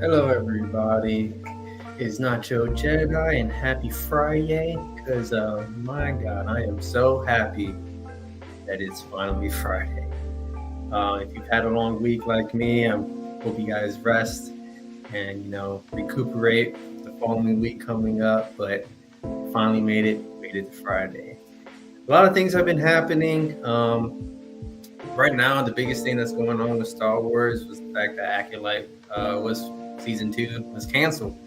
Hello, everybody. It's Nacho Jedi, and happy Friday. Because, my God, I am so happy that it's finally Friday. If you've had a long week like me, I hope you guys rest and, recuperate the following week coming up. But finally made it to Friday. A lot of things have been happening. Right now, the biggest thing that's going on with Star Wars was the fact that Acolyte was season 2 was canceled.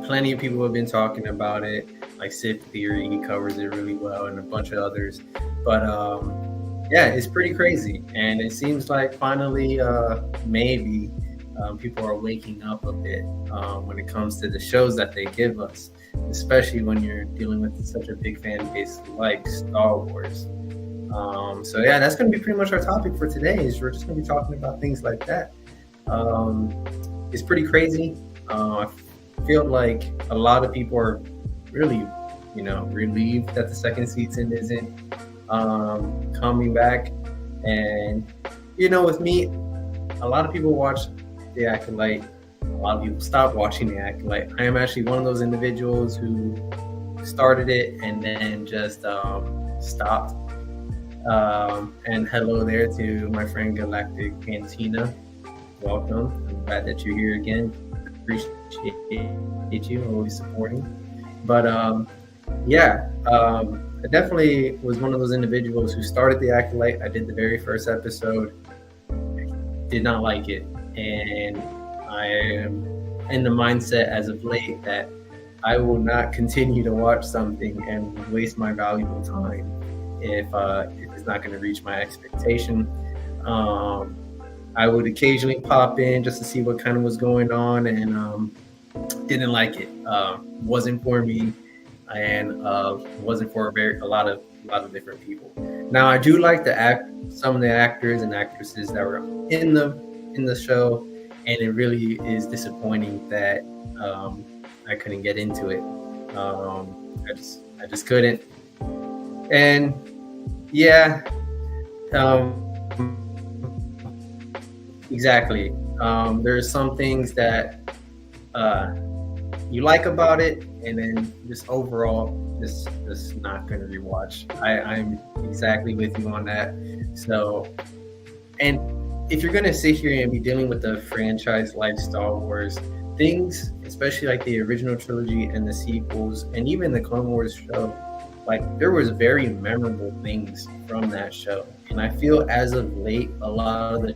Plenty of people have been talking about it, like Sith Theory, he covers it really well, and a bunch of others. But yeah, it's pretty crazy, and it seems like finally, maybe people are waking up a bit when it comes to the shows that they give us, especially when you're dealing with such a big fan base like Star Wars. So yeah, that's going to be pretty much our topic for today. Is we're just going to be talking about things like that. It's pretty crazy. I feel like a lot of people are really, relieved that the second season isn't coming back. And with me, a lot of people watch The Acolyte. A lot of people stop watching The Acolyte. I am actually one of those individuals who started it and then just stopped. And hello there to my friend Galactic Cantina. Welcome. I'm glad that you're here again. Appreciate you always supporting. But I definitely was one of those individuals who started The Acolyte. I did the very first episode. Did not like it. And I am in the mindset as of late that I will not continue to watch something and waste my valuable time if it's not going to reach my expectation. I would occasionally pop in just to see what kind of was going on, and didn't like it. Wasn't for me, and wasn't for a lot of different people. Now I do like some of the actors and actresses that were in the show, and it really is disappointing that I couldn't get into it. I just couldn't. And yeah, exactly. There's some things that you like about it, and then just overall, just not going to rewatch. I'm exactly with you on that. So, and if you're going to sit here and be dealing with a franchise like Star Wars, things, especially like the original trilogy and the sequels, and even the Clone Wars show, like there was very memorable things from that show. And I feel as of late, a lot of the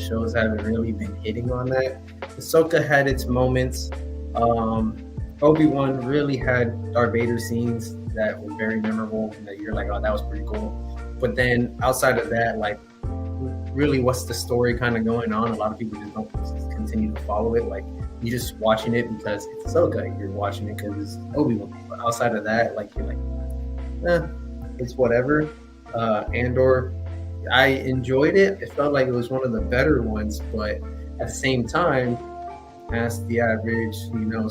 shows haven't really been hitting on that. Ahsoka had its moments. Obi-Wan really had Darth Vader scenes that were very memorable, and that you're like, oh, that was pretty cool. But then outside of that, like, really, what's the story kind of going on? A lot of people just don't continue to follow it. Like, you're just watching it because it's Ahsoka. You're watching it because it's Obi-Wan. But outside of that, like, you're like, it's whatever. Andor, I enjoyed it. It felt like it was one of the better ones, but at the same time, as the average,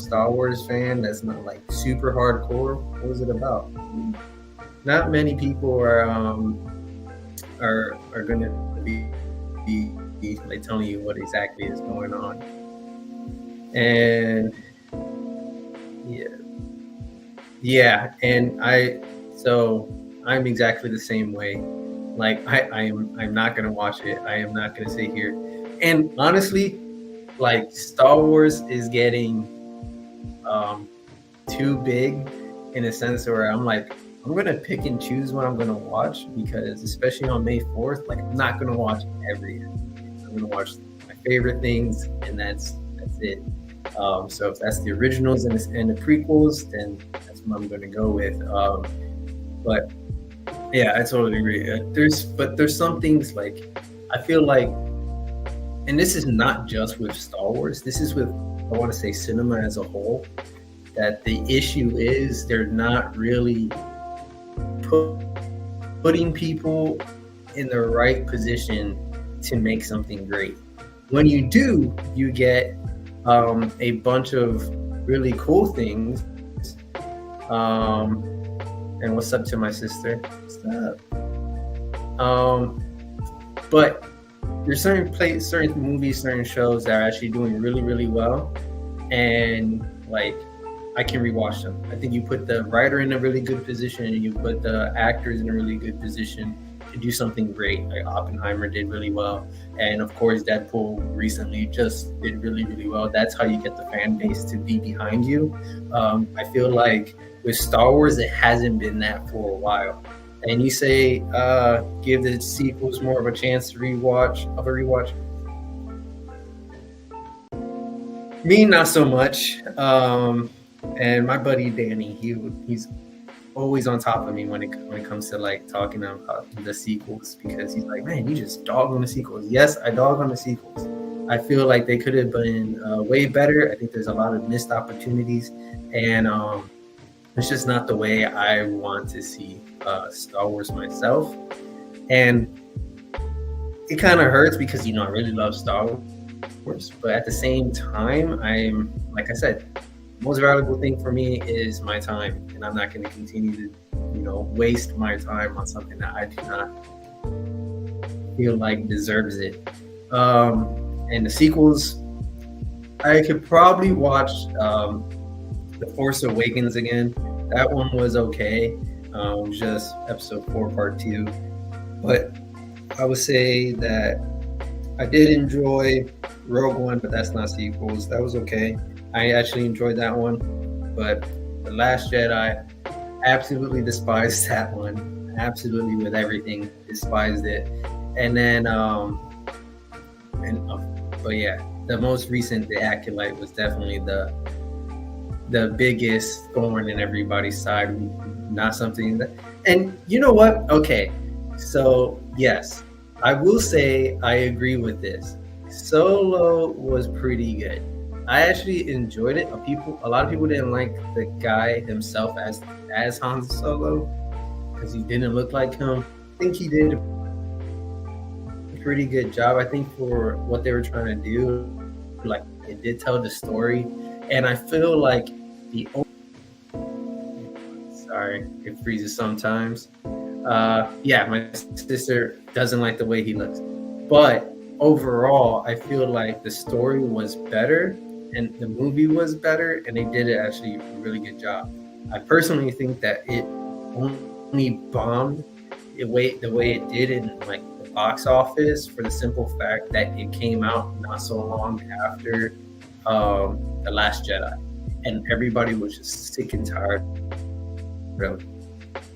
Star Wars fan that's not like super hardcore, what was it about? Not many people are going to be like telling you what exactly is going on. And and I'm exactly the same way. Like I'm not gonna watch it. I am not gonna sit here. And honestly, like Star Wars is getting too big in a sense where I'm like, I'm gonna pick and choose what I'm gonna watch, because especially on May 4th, like I'm not gonna watch everything. I'm gonna watch my favorite things, and that's it. So if that's the originals and the prequels, then that's what I'm gonna go with. But yeah, I totally agree. There's some things, like I feel like, and this is not just with Star Wars, this is with, I want to say, cinema as a whole, that the issue is they're not really putting people in the right position to make something great. When you do, you get a bunch of really cool things. And what's up to my sister? What's up? But there's certain movies, certain shows that are actually doing really, really well, and like I can rewatch them. I think you put the writer in a really good position, and you put the actors in a really good position to do something great. Like Oppenheimer did really well, and of course Deadpool recently just did really, really well. That's how you get the fan base to be behind you. I feel like with Star Wars, it hasn't been that for a while. And you say give the sequels more of a chance to rewatch. Me, not so much. And my buddy Danny, he's always on top of me when it comes to like talking about the sequels, because he's like, man, you just dog on the sequels. Yes, I dog on the sequels. I feel like they could have been way better. I think there's a lot of missed opportunities, and it's just not the way I want to see Star Wars myself. And it kind of hurts because, I really love Star Wars, but at the same time, like I said, the most valuable thing for me is my time, and I'm not going to continue to, waste my time on something that I do not feel like deserves it. And the sequels, I could probably watch The Force Awakens again. That one was okay. Just episode 4, part 2. But I would say that I did enjoy Rogue One, but that's not sequels. That was okay. I actually enjoyed that one. But The Last Jedi, absolutely despised that one. Absolutely, with everything, despised it. And then, but yeah, the most recent, The Acolyte, was definitely the biggest thorn in everybody's side. Not something that, and you know what? Okay, so yes, I will say I agree with this. Solo was pretty good. I actually enjoyed it. A lot of people didn't like the guy himself as Han Solo because he didn't look like him. I think he did a pretty good job. I think for what they were trying to do, like it did tell the story, and I feel like sorry, it freezes sometimes. Yeah, my sister doesn't like the way he looks, but overall, I feel like the story was better and the movie was better, and they did it actually a really good job. I personally think that it only bombed the way it did in like the box office for the simple fact that it came out not so long after The Last Jedi, and everybody was just sick and tired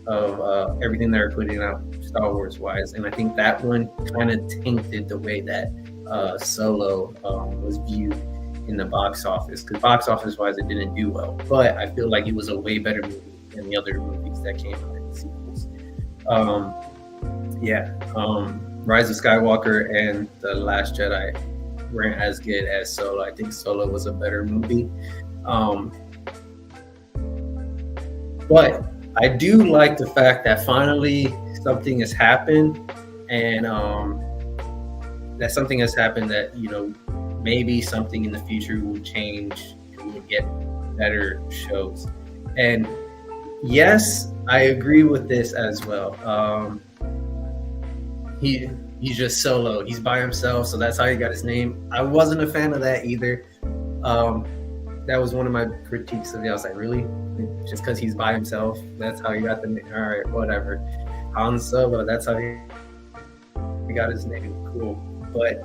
of everything they were putting out Star Wars wise, and I think that one kind of tainted the way that Solo was viewed in the box office, because box office wise it didn't do well, but I feel like it was a way better movie than the other movies that came out in the sequels. Rise of Skywalker and The Last Jedi weren't as good as Solo. I think Solo was a better movie. But I do like the fact that finally something has happened, and that something has happened that, maybe something in the future will change and we'll get better shows. And yes, I agree with this as well. He's just solo. He's by himself, so that's how he got his name. I wasn't a fan of that either. That was one of my critiques of it. I was like, really? Just because he's by himself, that's how he got the name? All right, whatever. Han Solo, that's how he got his name. Cool. But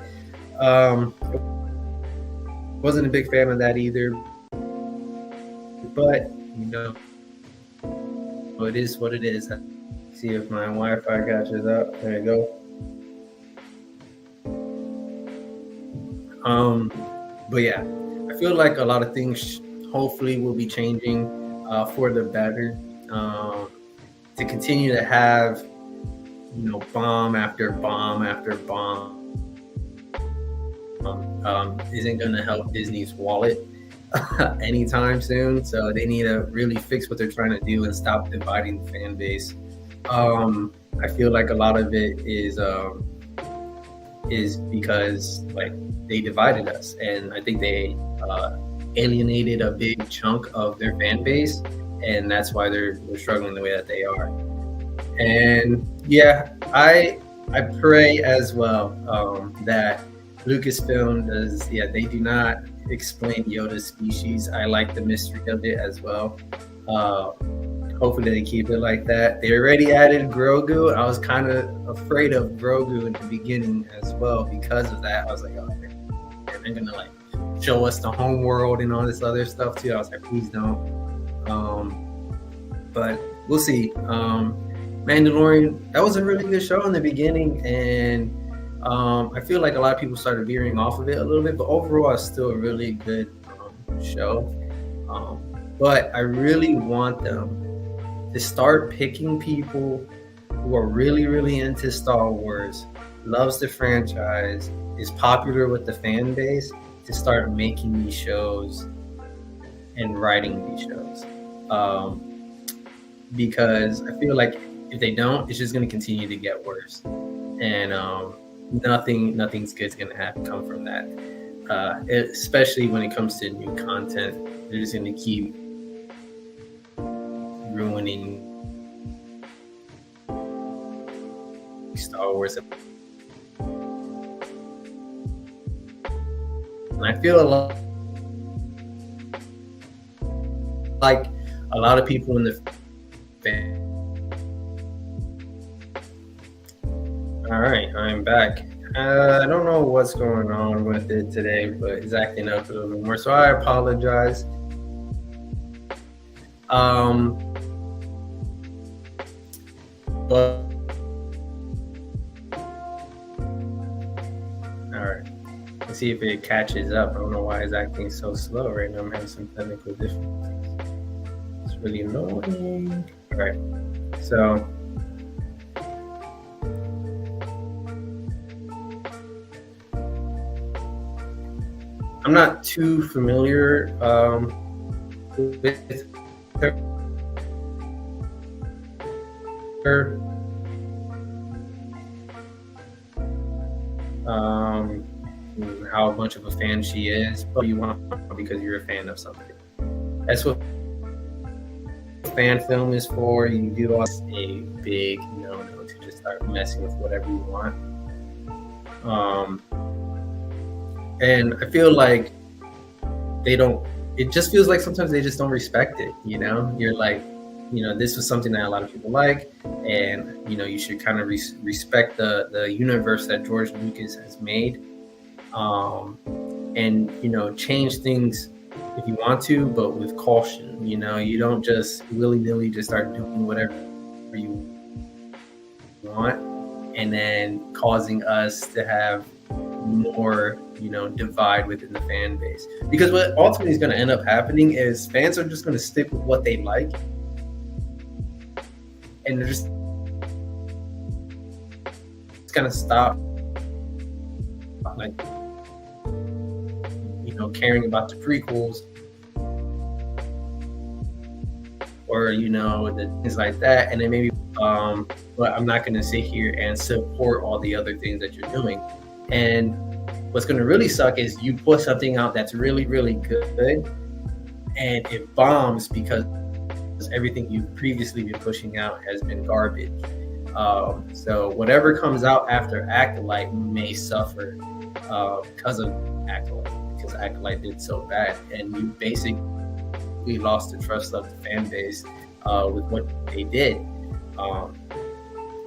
wasn't a big fan of that either. But, it is what it is. See if my Wi-Fi catches up. There you go. But yeah, I feel like a lot of things hopefully will be changing for the better. To continue to have, bomb after bomb after bomb isn't going to help Disney's wallet anytime soon. So they need to really fix what they're trying to do and stop dividing the fan base. I feel like a lot of it is because like they divided us, and I think they alienated a big chunk of their fan base, and that's why they're struggling the way that they are. And yeah, I pray as well that Lucasfilm does. Yeah, they do not explain Yoda's species. I like the mystery of it as well. Uh, Hopefully they keep it like that. They already added Grogu. I was kind of afraid of Grogu in the beginning as well because of that. I was like, oh, man, they're gonna like show us the home world and all this other stuff too. I was like, please don't. But we'll see. Mandalorian, that was a really good show in the beginning, and I feel like a lot of people started veering off of it a little bit, but overall, it's still a really good show. But I really want them to start picking people who are really, really into Star Wars, loves the franchise, is popular with the fan base, to start making these shows and writing these shows. Because I feel like if they don't, it's just going to continue to get worse. And nothing's good's going to come from that. Especially when it comes to new content, they're just going to keep ruining Star Wars. And I feel like a lot of people in the fan. All right, I'm back. I don't know what's going on with it today, but it's acting up a little bit more, so I apologize. But all right, let's see if it catches up. I don't know why it's acting so slow right now. I'm having some technical difficulties. It's really annoying. All right, so I'm not too familiar with her. How much of a fan she is, but you want because you're a fan of something. That's what fan film is for. You do a big no-no to just start messing with whatever you want. And I feel like they don't. It just feels like sometimes they just don't respect it. You're like, this was something that a lot of people like, and you should kind of respect the universe that George Lucas has made, and change things if you want to, but with caution. You don't just willy-nilly just start doing whatever you want, and then causing us to have more divide within the fan base. Because what ultimately is going to end up happening is fans are just going to stick with what they like, and they're just going to stop like caring about the prequels or the things like that, and then maybe but I'm not going to sit here and support all the other things that you're doing. And what's going to really suck is you put something out that's really, really good, and it bombs because everything you've previously been pushing out has been garbage. So whatever comes out after Acolyte may suffer because of Acolyte, because Acolyte did so bad, and you basically lost the trust of the fan base with what they did.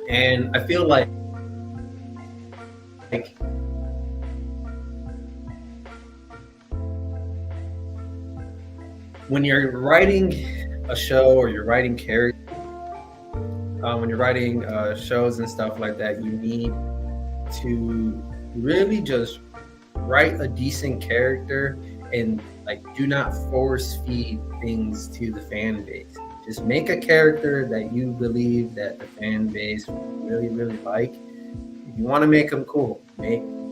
And I feel like when you're writing a show or you're writing characters, when you're writing shows and stuff like that, you need to really just write a decent character and do not force feed things to the fan base. Just make a character that you believe that the fan base really, really like. If you want to make them cool,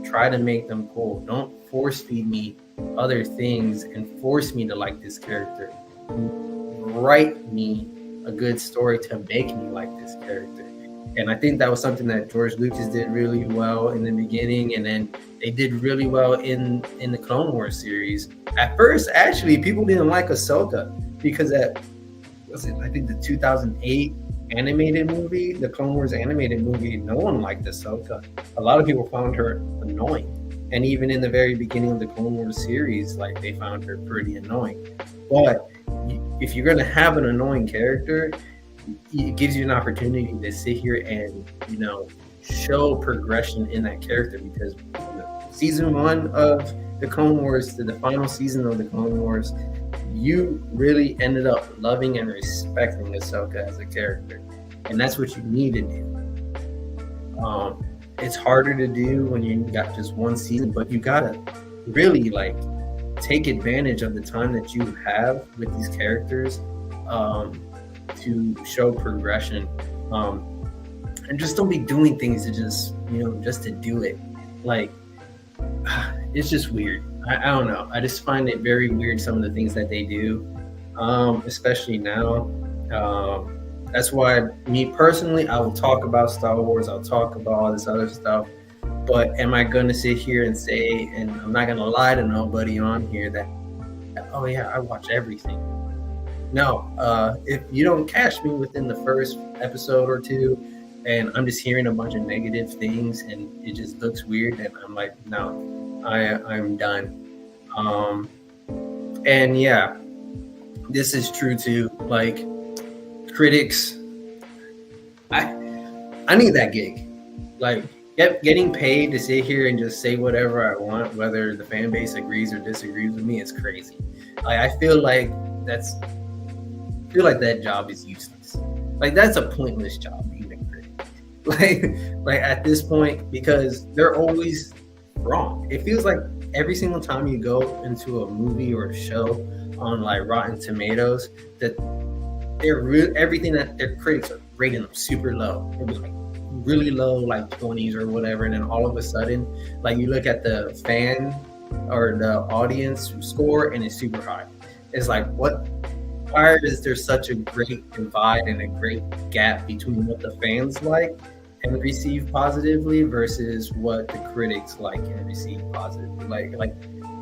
try to make them cool. Don't force feed me other things and force me to like this character. Write me a good story to make me like this character. And I think that was something that George Lucas did really well in the beginning, and then they did really well in the Clone Wars series. At first, actually, people didn't like Ahsoka because I think the 2008 animated movie, the Clone Wars animated movie, no one liked Ahsoka. A lot of people found her annoying. And even in the very beginning of the Clone Wars series, like they found her pretty annoying. But if you're gonna have an annoying character, it gives you an opportunity to sit here and show progression in that character, because season 1 of the Clone Wars to the final season of the Clone Wars, you really ended up loving and respecting Ahsoka as a character, and that's what you need to do. It's harder to do when you got just one season, but you gotta really take advantage of the time that you have with these characters to show progression, and just don't be doing things to just to do it. It's just weird. I don't know. I just find it very weird, some of the things that they do, especially now. That's why, me personally, I will talk about Star Wars. I'll talk about all this other stuff. But am I going to sit here and say, and I'm not going to lie to nobody on here that, oh yeah, I watch everything. No, if you don't catch me within the first episode or two, and I'm just hearing a bunch of negative things and it just looks weird, and I'm like, no, I'm done. And yeah, this is true too. Critics, I need that gig. Getting paid to sit here and just say whatever I want, whether the fan base agrees or disagrees with me, is crazy. I feel like that job is useless. That's a pointless job, being a critic. At this point, because they're always wrong. It feels like every single time you go into a movie or a show on Rotten Tomatoes, that everything that their critics are rating them super low. It was really low, 20s or whatever, and then all of a sudden, you look at the fan or the audience score and it's super high. It's what? Why is there such a great divide and a great gap between what the fans like and receive positively versus what the critics like and receive positively?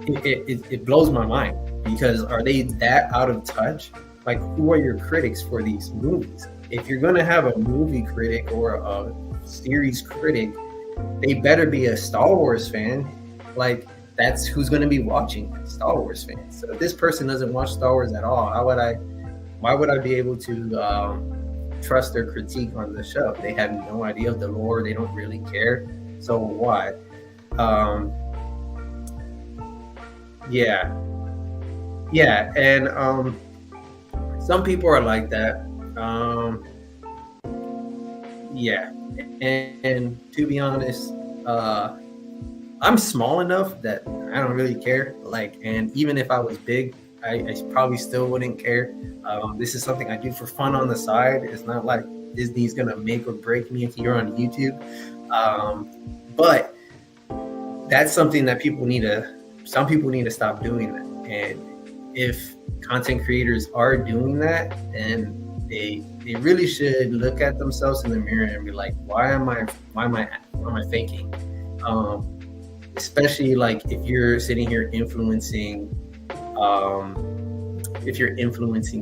It blows my mind, because are they that out of touch? Who are your critics for these movies? If you're going to have a movie critic or a series critic, they better be a Star Wars fan. That's who's going to be watching, Star Wars fans. So if this person doesn't watch Star Wars at all, why would I be able to trust their critique on the show? They have no idea of the lore. They don't really care. So why? Yeah. And some people are like that. Yeah. And to be honest, I'm small enough that I don't really care. And even if I was big, I probably still wouldn't care. This is something I do for fun on the side. It's not like Disney's gonna make or break me here on YouTube. But that's something that some people need to stop doing that. And if content creators are doing that, then they really should look at themselves in the mirror and be like, why am I faking? Especially if you're sitting here influencing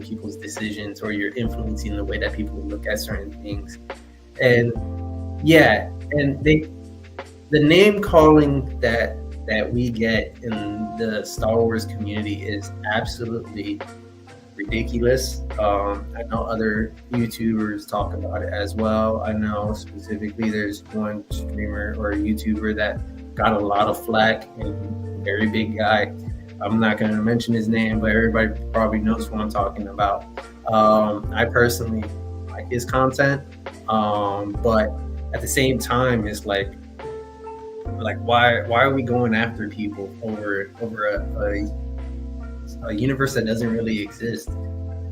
people's decisions, or you're influencing the way that people look at certain things. And yeah, and the name calling that we get in the Star Wars community is absolutely ridiculous. I know other YouTubers talk about it as well. I know specifically there's one streamer or YouTuber that got a lot of flack, and very big guy. I'm not going to mention his name, but everybody probably knows what I'm talking about. I personally like his content, but at the same time, it's why are we going after people over a universe that doesn't really exist?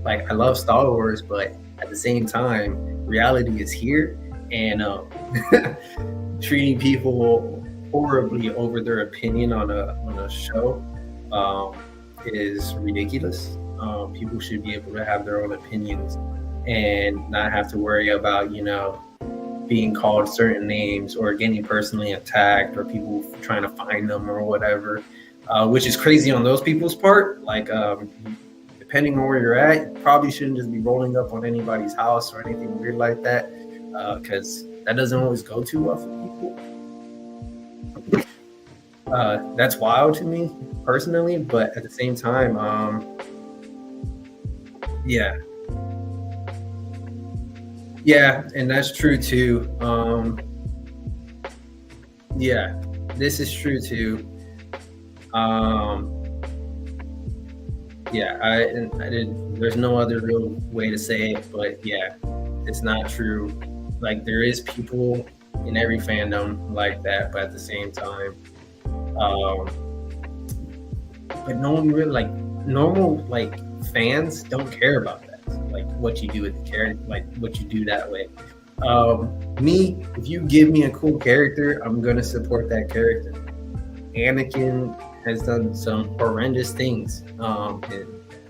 I love Star Wars, but at the same time, reality is here, and treating people horribly over their opinion on a show is ridiculous. People should be able to have their own opinions and not have to worry about being called certain names or getting personally attacked, or people trying to find them or whatever, which is crazy on those people's part. The depending on where you're at, you probably shouldn't just be rolling up on anybody's house or anything weird like that, because that doesn't always go too well for people. That's wild to me personally, but at the same time, yeah, yeah, and that's true too. Yeah, this is true too. Um, yeah, I did. There's no other real way to say it, but yeah, it's not true. Like there is people in every fandom like that, but at the same time, um, but no one really like normal like fans don't care about that. Like what you do with the character, like what you do that way. Me, if you give me a cool character, I'm gonna support that character. Anakin has done some horrendous things.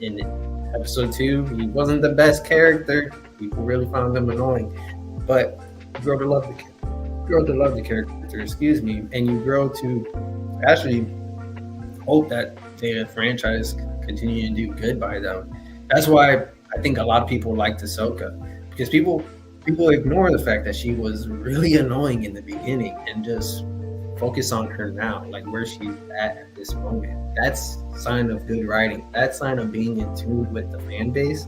In episode 2, he wasn't the best character. People really found him annoying, but you grow to love the character. Excuse me, and you grow to actually hope that the franchise continue to do good by them. That's why I think a lot of people liked Ahsoka, because people ignore the fact that she was really annoying in the beginning and just focus on her now, like where she's at this moment. That's sign of good writing. That's sign of being in tune with the fan base.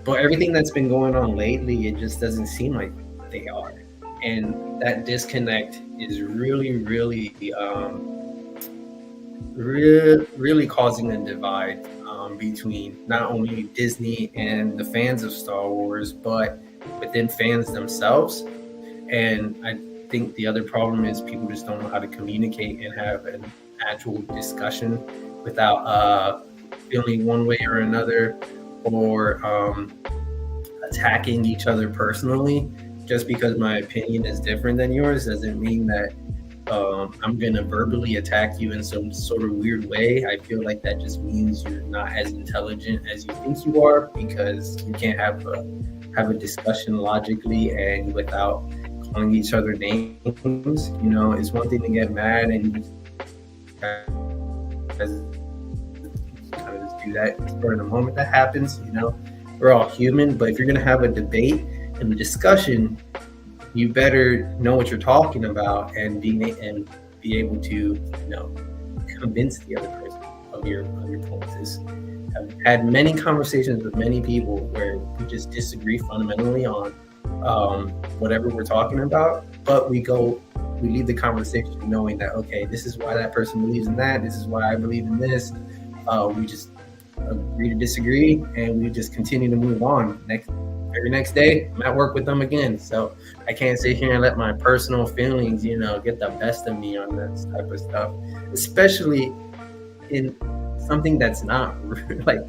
But everything that's been going on lately, it just doesn't seem like they are. And that disconnect is really causing a divide between not only Disney and the fans of Star Wars, but within fans themselves. And I think the other problem is people just don't know how to communicate and have an actual discussion without feeling one way or another, or attacking each other personally. Just because my opinion is different than yours doesn't mean that I'm gonna verbally attack you in some sort of weird way. I feel like that just means you're not as intelligent as you think you are, because you can't have a discussion logically and without calling each other names. You know, it's one thing to get mad and you just kind of just do that for the moment that happens. You know, we're all human, but if you're gonna have a debate and a discussion, you better know what you're talking about and be able to, you know, convince the other person of your points. I've had many conversations with many people where we just disagree fundamentally on whatever we're talking about, but we leave the conversation knowing that, okay, this is why that person believes in that, this is why I believe in this. We just agree to disagree, and we just continue to move on. Every next day, I'm at work with them again. So I can't sit here and let my personal feelings, you know, get the best of me on this type of stuff, especially in something that's not like,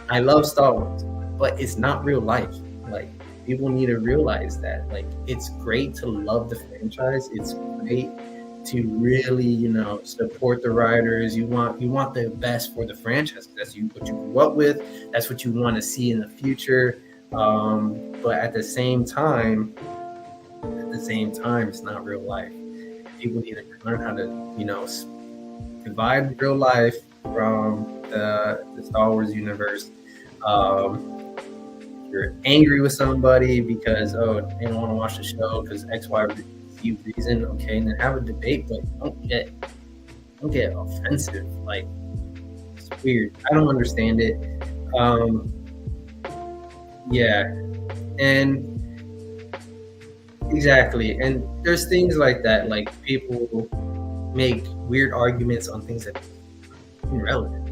I love Star Wars, but it's not real life. Like, people need to realize that, like, it's great to love the franchise. It's great to really, you know, support the writers. You want the best for the franchise. That's what you grew up with. That's what you want to see in the future. But at the same time, it's not real life. People need to learn how to, you know, divide real life from the Star Wars universe. If you're angry with somebody because they don't want to watch the show because X, Y, Z reason, okay, and then have a debate, but don't get offensive. Like, it's weird. I don't understand it. Yeah, and exactly. And there's things like that, like people make weird arguments on things that are irrelevant.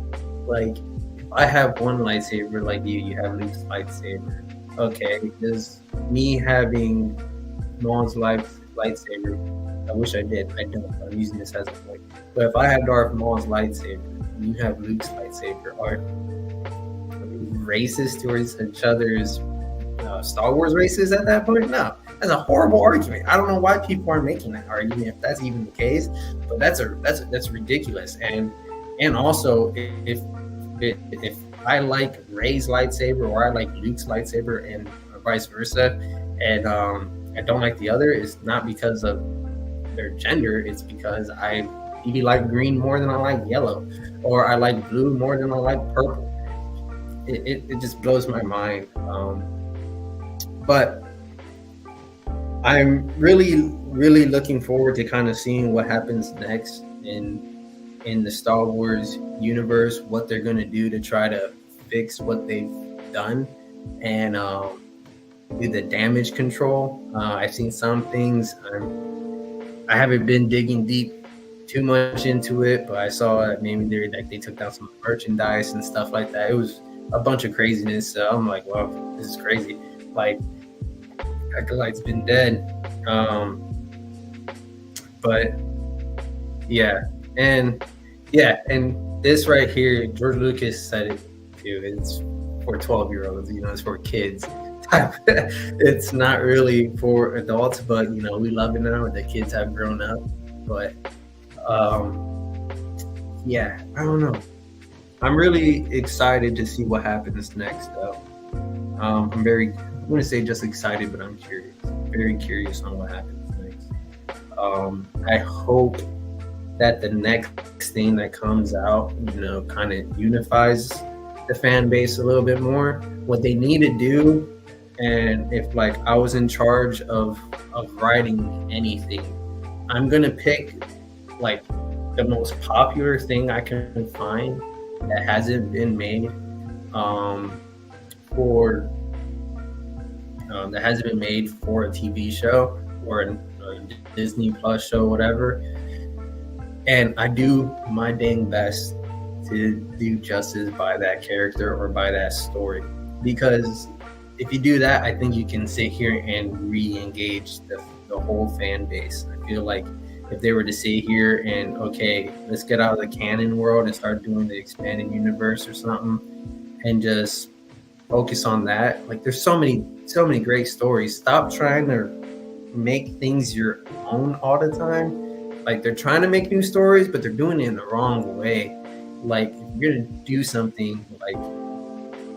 Like, if I have one lightsaber like you have Luke's lightsaber. Okay, does me having Maul's lightsaber, I wish I did. I don't. I'm using this as a point. But if I have Darth Maul's lightsaber and you have Luke's lightsaber, are racist towards each other's Star Wars races at that point? No, that's a horrible argument. I don't know why people are making that argument if that's even the case, but that's ridiculous. And also, if I like Rey's lightsaber or I like Luke's lightsaber and vice versa, and I don't like the other, it's not because of their gender. It's because I maybe like green more than I like yellow, or I like blue more than I like purple. it just blows my mind. But I'm really looking forward to kind of seeing what happens next in the Star Wars universe, what they're going to do to try to fix what they've done and do the damage control. I've seen some things. I haven't been digging deep too much into it, but I saw that maybe they took down some merchandise and stuff like that. It was a bunch of craziness. So I'm like, wow, this is crazy. Like, Acolyte's been dead. But yeah, and this right here, George Lucas said it too. It's for 12-year-olds, it's for kids. It's not really for adults, but we love it now. The kids have grown up, but yeah, I don't know. I'm really excited to see what happens next, though. I'm going to say just excited, but I'm curious. Very curious on what happens next. I hope that the next thing that comes out, kind of unifies the fan base a little bit more. What they need to do, and if like I was in charge of writing anything, I'm going to pick like the most popular thing I can find that hasn't been made for a TV show or a Disney Plus show, whatever. And I do my dang best to do justice by that character or by that story. Because if you do that, I think you can sit here and re-engage the whole fan base. I feel like if they were to sit here and, okay, let's get out of the canon world and start doing the expanded universe or something and just focus on that. Like, there's so many great stories. Stop trying to make things your own all the time. Like, they're trying to make new stories, but they're doing it in the wrong way. Like, if you're gonna do something, like,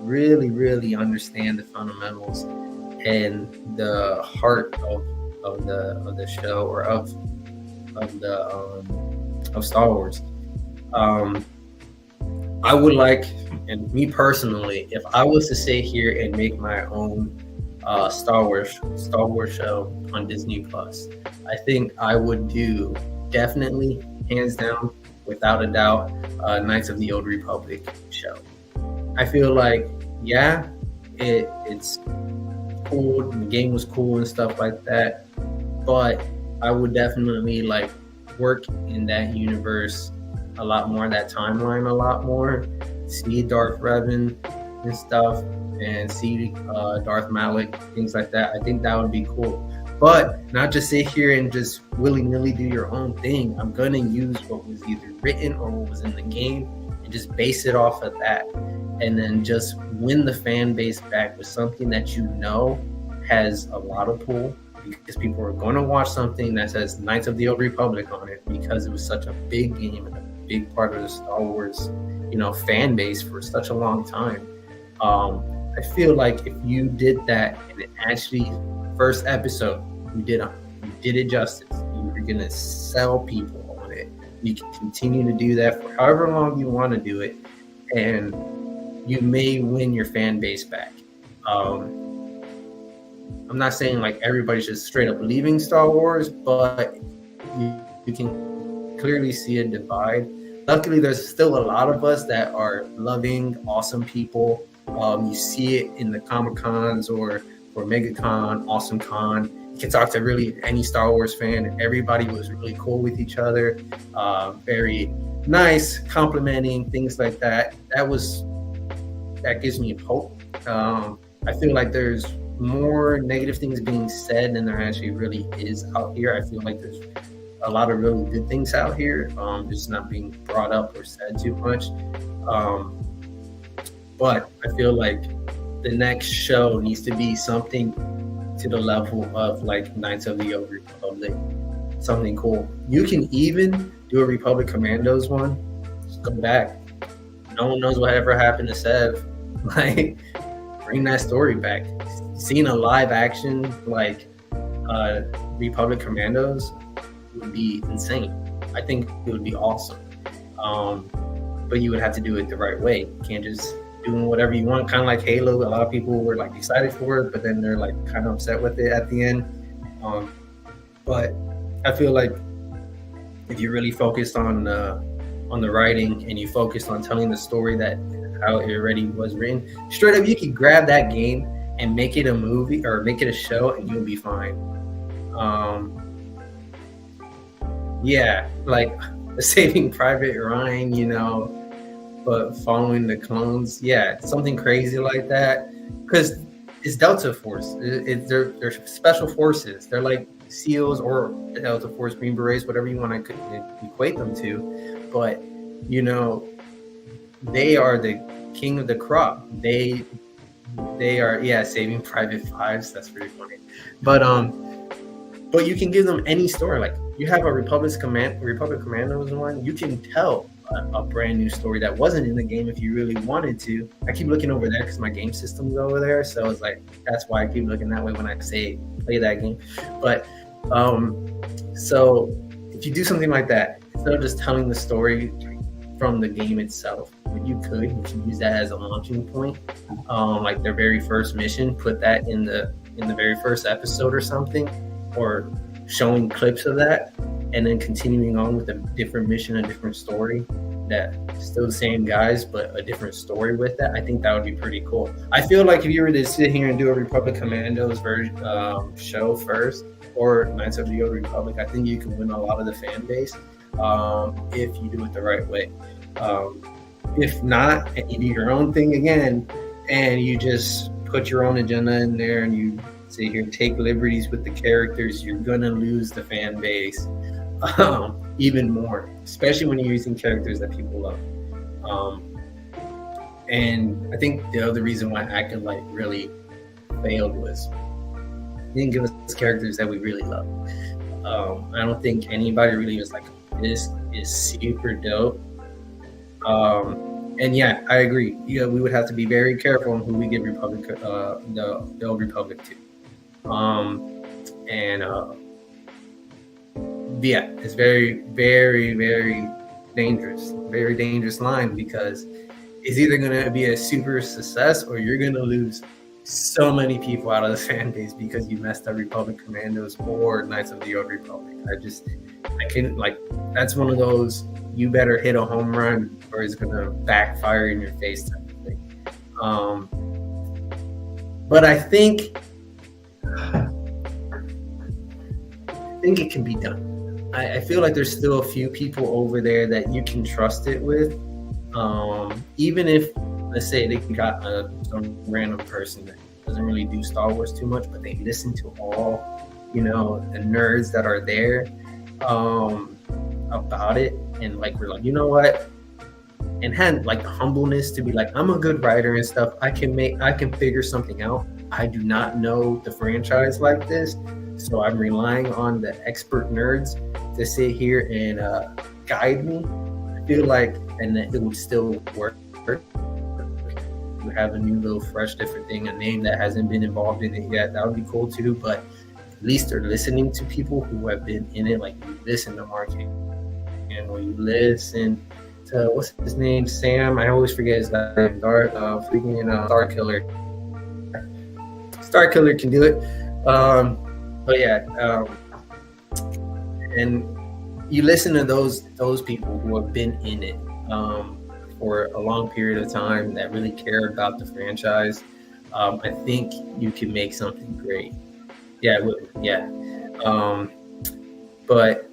really, really understand the fundamentals and the heart of the show or of Star Wars. I would like, and me personally, if I was to sit here and make my own Star Wars show on Disney Plus, I think I would do definitely, hands down, without a doubt, Knights of the Old Republic show. I feel like, yeah, it's cool. The game was cool and stuff like that, but I would definitely like work in that universe a lot more, that timeline a lot more, see Darth Revan and stuff, and see Darth Malak, things like that. I think that would be cool. But not just sit here and just willy-nilly do your own thing. I'm going to use what was either written or what was in the game and just base it off of that. And then just win the fan base back with something that has a lot of pull, because people are going to watch something that says Knights of the Old Republic on it because it was such a big game and a big part of the Star Wars, fan base for such a long time. I feel like if you did that and it actually, first episode, you did it justice. You were gonna sell people on it. You can continue to do that for however long you want to do it, and you may win your fan base back. I'm not saying like everybody's just straight up leaving Star Wars, but you can clearly see a divide. Luckily, there's still a lot of us that are loving, awesome people. You see it in the Comic-Cons or MegaCon, Awesome Con. You can talk to really any Star Wars fan. Everybody was really cool with each other, very nice, complimenting, things like that. That gives me hope. I feel like there's more negative things being said than there actually really is out here. I feel like there's a lot of really good things out here, just not being brought up or said too much. But I feel like the next show needs to be something to the level of like Knights of the Old Republic, something cool. You can even do a Republic Commandos one. Just go back. No one knows whatever happened to Sev. Like, bring that story back. Seeing a live action like Republic Commandos would be insane. I think it would be awesome. But you would have to do it the right way. You can't just doing whatever you want, kind of like Halo. A lot of people were like excited for it, but then they're like kind of upset with it at the end. But I feel like if you really focused on the writing and you focused on telling the story that how it already was written, straight up, you could grab that game and make it a movie or make it a show, and you'll be fine. Yeah, like Saving Private Ryan, you know, but following the clones, yeah, something crazy like that, because it's Delta Force. They're special forces. They're like SEALs or Delta Force, Green Berets, whatever you want to equate them to. But you know, they are the king of the crop. They are, yeah, Saving Private Fives. That's pretty funny. But you can give them any story. Like you have a Republic Commandos one. You can tell a brand new story that wasn't in the game if you really wanted to. I keep looking over there because my game system's over there, so it's like that's why I keep looking that way when I say play that game. But so if you do something like that, instead of just telling the story from the game itself, you can use that as a launching point. Like their very first mission, put that in the very first episode or something, or showing clips of that, and then continuing on with a different mission, a different story, that still the same guys but a different story with that. I think that would be pretty cool. I feel like if you were to sit here and do a Republic Commandos version show first, or Knights of the Old Republic, I think you can win a lot of the fan base if you do it the right way. If not, and you do your own thing again, and you just put your own agenda in there, and you sit here and take liberties with the characters, you're gonna lose the fan base even more, especially when you're using characters that people love. And I think the other reason why Acolyte really failed was he didn't give us characters that we really love. I don't think anybody really was like, this is super dope. And yeah, I agree. You know, we would have to be very careful on who we give Republic, the Old Republic to. Yeah, it's very, very, very dangerous line, because it's either going to be a super success or you're going to lose so many people out of the fan base because you messed up Republic Commandos or Knights of the Old Republic. I can't, like, that's one of those, you better hit a home run or it's going to backfire in your face type of thing. But I think it can be done. I feel like there's still a few people over there that you can trust it with. Even if, let's say, they got some random person that doesn't really do Star Wars too much, but they listen to all, you know, the nerds that are there about it, and like we're like, you know what, and had like the humbleness to be like, I'm a good writer and stuff. I can figure something out. I do not know the franchise like this, so I'm relying on the expert nerds to sit here and guide me. I feel like, and that it would still work. We have a new little fresh different thing, a name that hasn't been involved in it yet. That would be cool too, but at least they're listening to people who have been in it. Like, you listen to Mark and when you listen to, what's his name, Sam, I always forget his name, Star Killer. Star Killer can do it. But yeah, and you listen to those people who have been in it for a long period of time, that really care about the franchise. I think you can make something great. Yeah. But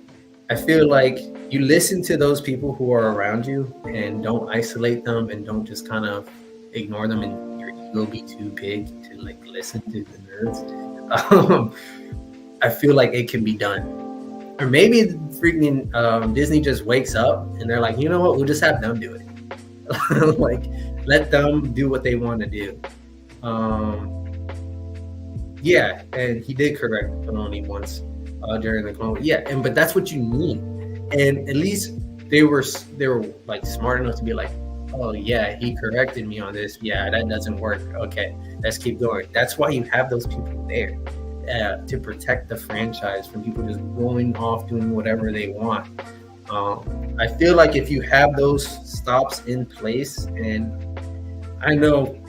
I feel like you listen to those people who are around you and don't isolate them, and don't just kind of ignore them, and your ego will be too big to like listen to the nerds. I feel like it can be done. Or maybe freaking Disney just wakes up and they're like, you know what, we'll just have them do it. Like, let them do what they want to do. Yeah, and he did correct Filoni once during the Clone Wars. Yeah, but that's what you need. And at least they were like smart enough to be like, oh yeah, he corrected me on this. Yeah, that doesn't work. Okay, let's keep going. That's why you have those people there. To protect the franchise from people just going off doing whatever they want. I feel like if you have those stops in place, and I know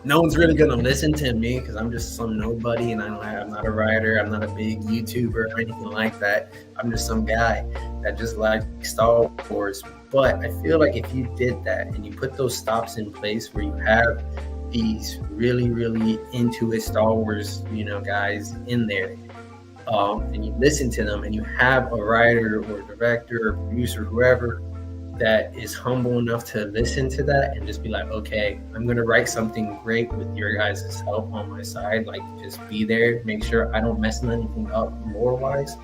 no one's really gonna listen to me because I'm just some nobody, and I'm not a writer. I'm not a big YouTuber or anything like that. I'm just some guy that just likes Star Wars. But I feel like if you did that and you put those stops in place where you have these really, really into it Star Wars, guys in there, and you listen to them, and you have a writer or director or producer, whoever, that is humble enough to listen to that and just be like, okay, I'm going to write something great with your guys' help on my side. Like, just be there, make sure I don't mess anything up lore-wise,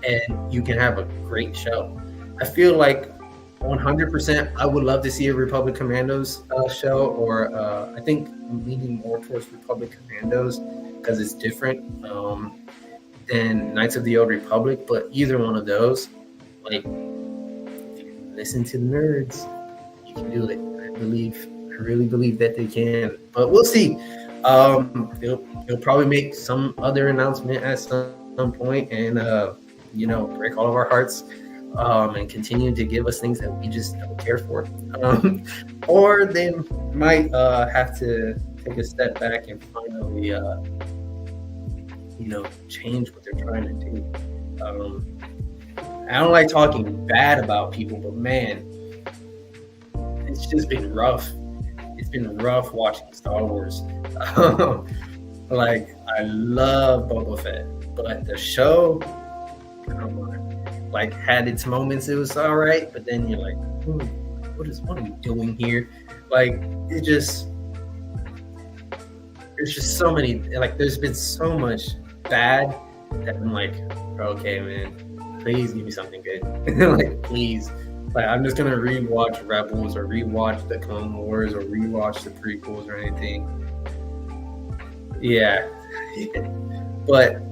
and you can have a great show. I feel like 100%, I would love to see a Republic Commandos show, or I think I'm leaning more towards Republic Commandos because it's different than Knights of the Old Republic, but either one of those, like, listen to the nerds, you can do it. I really believe that they can, but we'll see. They'll probably make some other announcement at some point, and break all of our hearts, and continue to give us things that we just don't care for, or they might have to take a step back and finally change what they're trying to do. I don't like talking bad about people, but man, it's just been rough. It's been rough watching Star Wars. Like, I love Boba Fett, but the show, come on, like, had its moments. It was all right, but then you're like, what are we doing here? Like, there's just so many. Like, there's been so much bad that I'm like, okay, man. Please give me something good. Like, please. Like, I'm just gonna rewatch Rebels or rewatch the Clone Wars or rewatch the prequels or anything. Yeah. But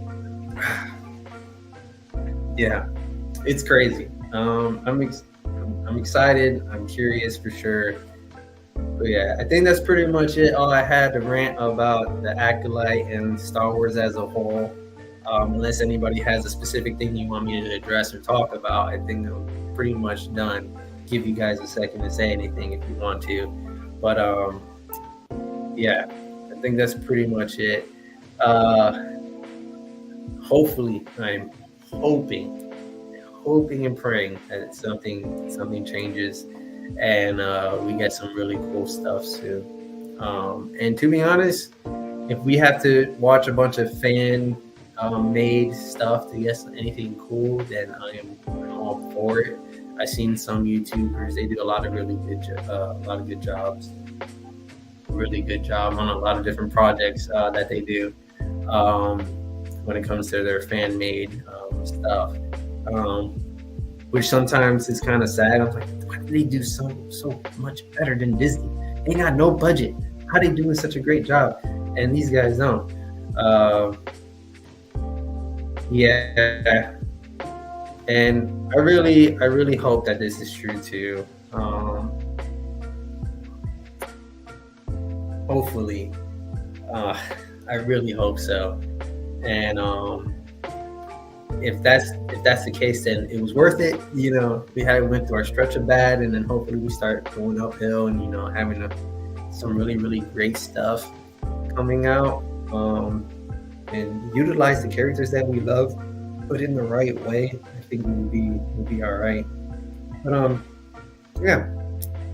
yeah, it's crazy. I'm excited. I'm curious for sure. But yeah, I think that's pretty much it. All I had to rant about the Acolyte and Star Wars as a whole. Unless anybody has a specific thing you want me to address or talk about, I think I'm pretty much done. Give you guys a second to say anything if you want to. But yeah, I think that's pretty much it. Hopefully, I'm hoping and praying that something changes, and we get some really cool stuff soon. And to be honest, if we have to watch a bunch of fan made stuff to get anything cool, then I'm all for it. I've seen some YouTubers; they do a lot of really good jobs, really good job on a lot of different projects that they do when it comes to their fan made stuff, which sometimes is kind of sad. I'm like, why do they do so much better than Disney? They got no budget. How they doing such a great job, and these guys don't? Yeah, and I really hope that this is true too. Hopefully, I really hope so. And if that's the case, then it was worth it. We went through our stretch of bad, and then hopefully we start going uphill and having some really, really great stuff coming out. And utilize the characters that we love, but in the right way. I think we'll be all right. But yeah,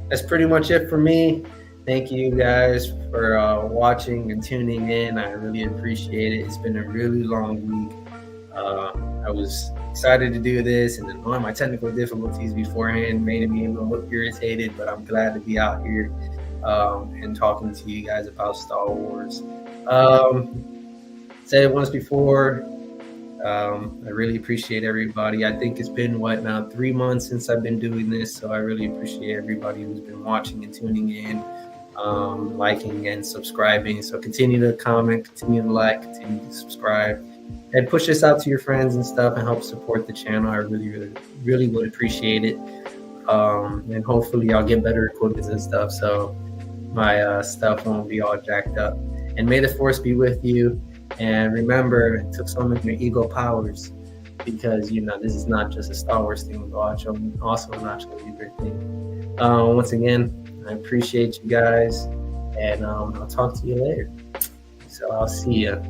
that's pretty much it for me. Thank you guys for watching and tuning in. I really appreciate it. It's been a really long week. I was excited to do this, and then all my technical difficulties beforehand made me a little irritated, but I'm glad to be out here and talking to you guys about Star Wars. Said it once before, I really appreciate everybody. I think it's been 3 months since I've been doing this, so I really appreciate everybody who's been watching and tuning in, liking and subscribing. So continue to comment, continue to like, continue to subscribe, and push this out to your friends and stuff, and help support the channel. I really would appreciate it. And hopefully I'll get better equipment and stuff, so my stuff won't be all jacked up. And may the force be with you. And remember to summon your ego powers, because this is not just a Star Wars thing, but also a Nacho Libre thing. Once again, I appreciate you guys, and I'll talk to you later. So I'll see you.